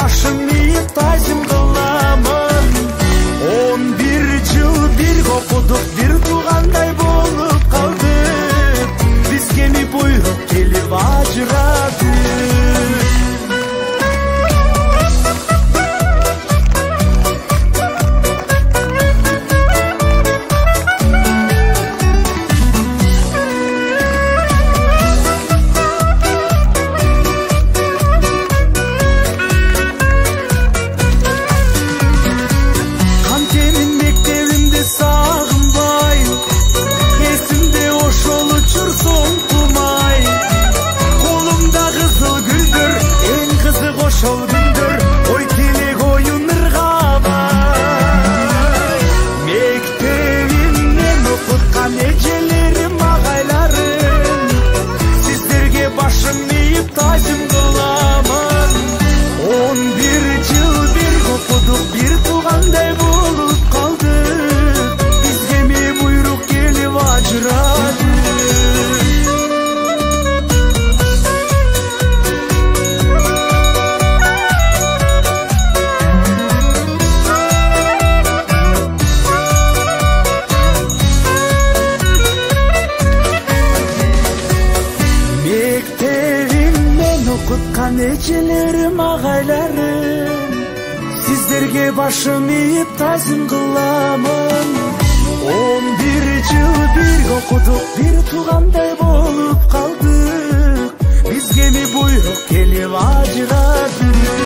башым ийип тазим кыламын. 11 жыл бирге окудук, бир туугандай болуп калдык. Бизге ми буйрук келип ажырады. Окуткан эжелерим, агайларым, сиздерге башым ийип тазим кыламын. 11 жыл бирге окудук, бир туугандай болуп калдык. Бизге ми буйрук келип ажырады.